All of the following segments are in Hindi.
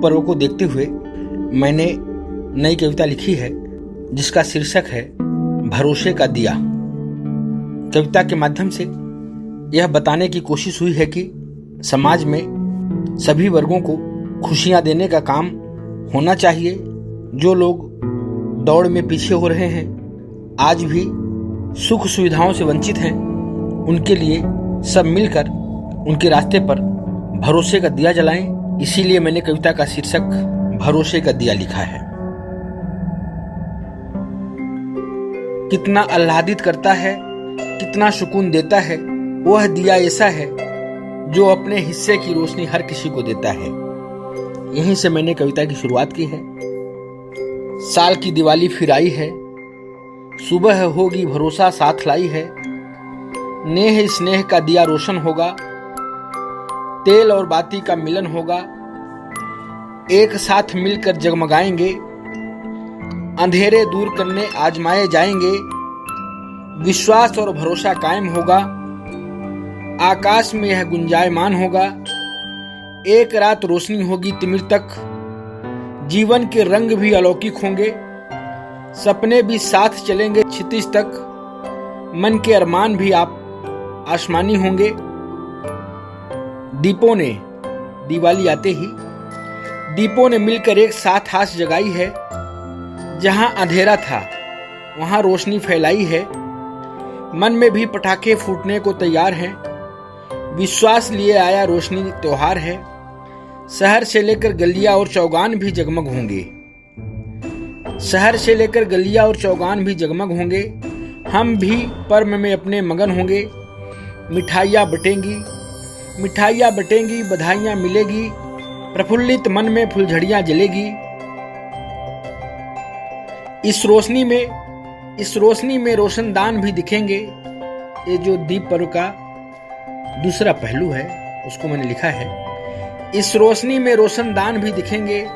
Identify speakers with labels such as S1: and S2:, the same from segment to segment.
S1: पर्व को देखते हुए मैंने नई कविता लिखी है जिसका शीर्षक है भरोसे का दिया। कविता के माध्यम से यह बताने की कोशिश हुई है कि समाज में सभी वर्गों को खुशियां देने का काम होना चाहिए। जो लोग दौड़ में पीछे हो रहे हैं, आज भी सुख सुविधाओं से वंचित हैं, उनके लिए सब मिलकर उनके रास्ते पर भरोसे का दिया जलाएं। इसीलिए मैंने कविता का शीर्षक भरोसे का दिया लिखा है। कितना आह्लादित करता है, कितना सुकून देता है, वह दिया ऐसा है जो अपने हिस्से की रोशनी हर किसी को देता है। यहीं से मैंने कविता की शुरुआत की है। साल की दिवाली फिर आई है, सुबह होगी भरोसा साथ लाई है। नेह स्नेह का दिया रोशन होगा, तेल और बाती का मिलन होगा। एक साथ मिलकर जगमगाएंगे, अंधेरे दूर करने आजमाए जाएंगे। विश्वास और भरोसा कायम होगा, आकाश में यह गुंजायमान होगा। एक रात रोशनी होगी तिमिर तक, जीवन के रंग भी अलौकिक होंगे। सपने भी साथ चलेंगे क्षितिज तक, मन के अरमान भी आप आसमानी होंगे। दीपों ने दिवाली आते ही दीपों ने मिलकर एक साथ आस जगाई है। जहां अंधेरा था वहां रोशनी फैलाई है। मन में भी पटाखे फूटने को तैयार हैं। विश्वास लिए आया रोशनी त्योहार है। शहर से लेकर गलियां और चौगान भी जगमग होंगे। शहर से लेकर गलियां और चौगान भी जगमग होंगे। हम भी पर्व में अपने मगन होंगे। मिठाइयाँ बटेंगी, बधाइयाँ मिलेगी। प्रफुल्लित मन में फुलझड़ियाँ जलेगी। इस रोशनी में रोशनदान भी दिखेंगे। ये जो दीप पर्व का दूसरा पहलू है उसको मैंने लिखा है। इस रोशनी में रोशनदान भी दिखेंगे।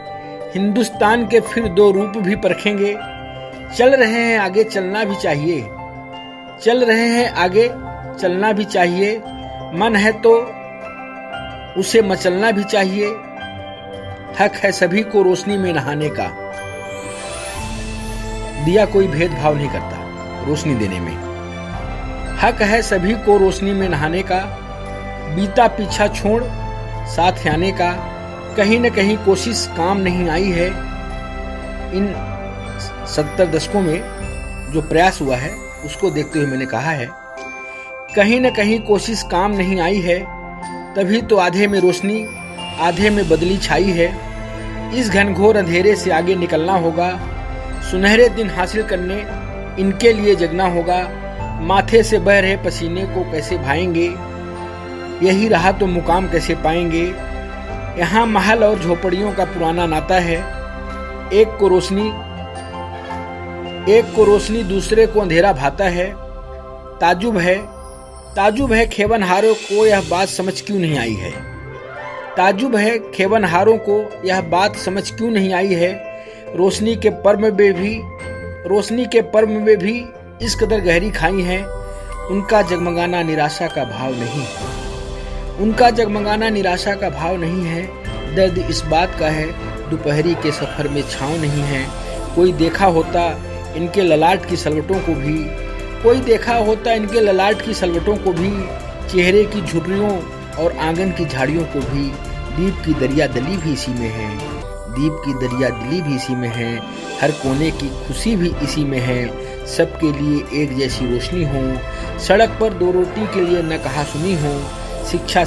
S1: हिंदुस्तान के फिर दो रूप भी परखेंगे। चल रहे हैं आगे चलना भी चाहिए। चलना भी चाहिए। मन है तो उसे मचलना भी चाहिए। हक है सभी को रोशनी में नहाने का। दिया कोई भेदभाव नहीं करता रोशनी देने में। हक है सभी को रोशनी में नहाने का। बीता पीछा छोड़ साथ आने का। कहीं न कहीं कोशिश काम नहीं आई है। इन 70 दशकों में जो प्रयास हुआ है उसको देखते हुए मैंने कहा है, कहीं न कहीं कोशिश काम नहीं आई है। तभी तो आधे में रोशनी आधे में बदली छाई है। इस घनघोर अंधेरे से आगे निकलना होगा। सुनहरे दिन हासिल करने इनके लिए जगना होगा। माथे से बह रहे पसीने को कैसे भाएंगे, यही रहा तो मुकाम कैसे पाएंगे। यहाँ महल और झोपड़ियों का पुराना नाता है। एक को रोशनी दूसरे को अंधेरा भाता है। ताजुब है खेवनहारों को यह बात समझ क्यों नहीं आई है। समझ क्यों नहीं आई है। रोशनी के पर्व में भी इस कदर गहरी खाई है। उनका जगमगाना निराशा का भाव नहीं है। दर्द इस बात का है दोपहरी के सफर में छाँव नहीं है। कोई देखा होता इनके ललाट की सलवटों को भी, चेहरे की झुर्रियों और आंगन की झाड़ियों को भी। दीप की दरिया दली भी इसी में है। हर कोने की खुशी भी इसी में है। सबके लिए एक जैसी रोशनी हो। सड़क पर दो रोटी के लिए न कहा सुनी हो। शिक्षा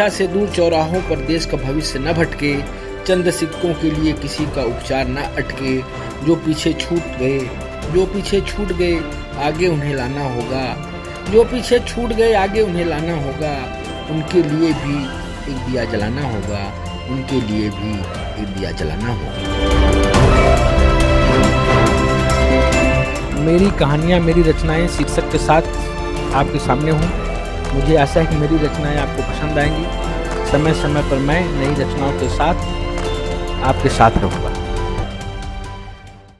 S1: से दूर चौराहों पर देश का भविष्य न भटके। चंद सिक्कों के लिए किसी का उपचार न अटके। जो पीछे छूट गए आगे उन्हें लाना होगा। उनके लिए भी एक दिया जलाना होगा। मेरी कहानियाँ मेरी रचनाएं शीर्षक के साथ आपके सामने हूँ। मुझे आशा है कि मेरी रचनाएं आपको पसंद आएंगी। समय समय पर मैं नई रचनाओं के साथ आपके साथ रहूँगा।